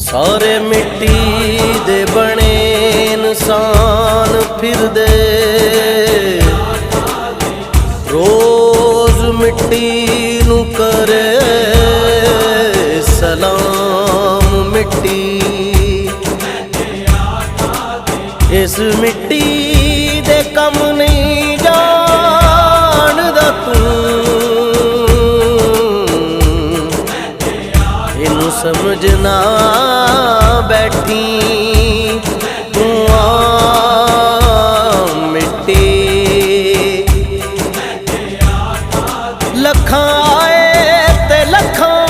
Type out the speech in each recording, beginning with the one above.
सारे मिट्टी दे बने इंसान फिरदे, रोज मिट्टी नू करे सलाम मिट्टी। इस मिट्टी दे कम नहीं जानदा तू, इनू समझना बैठी तू मिट्टी। लखां आए ते लखां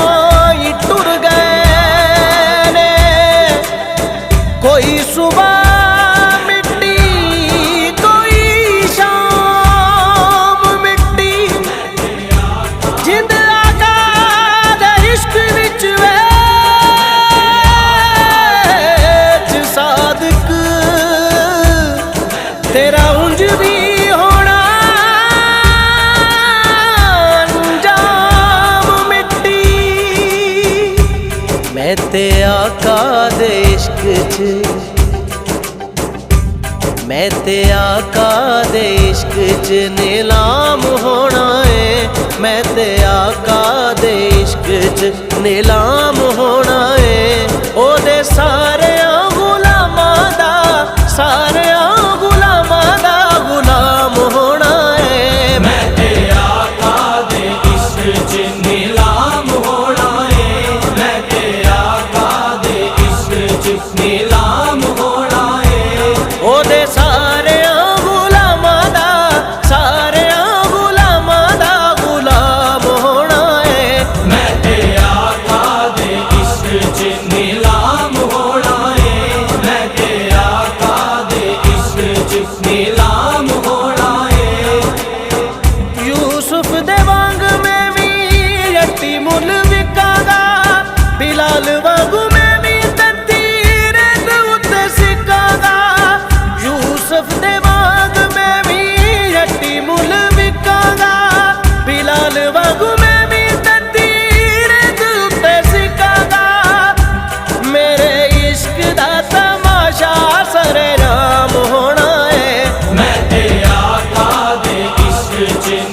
ही टुर गए ने, कोई सुबह तेरा उंज भी होना अंजाम मिट्टी। मैं ते आका दे इश्क च, मैं ते आका दे इश्क च नीलाम होना है। मैं ते आका दे इश्क च नीलाम होना है। ओदे सारे गुलामां दा, सारे नीलाम होना है। ओदे सारे गुलामां दा, सारे गुलामां दा गुलाम होना है। मैं ते आका दे इश्क च नीलाम होना है। मैं ते आका दे इश्क च नीलाम होना है। यूसुफ दे वांग मैं भी यट्टी मुल विकागा, बिलाल वांगू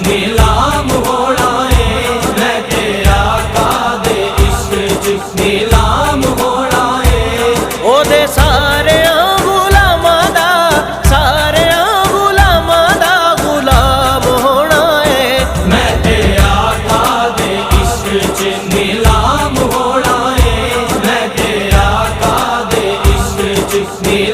नीलाम होना है। मैं ते आका दे इश्क च नीलाम होना है। ओदे सारे गुलामां दा, सारे गुलामां दा गुलाम होना है। मैं ते आका दे इश्क च नीलाम होना है। मैं ते आका दे इश्क च नीलाम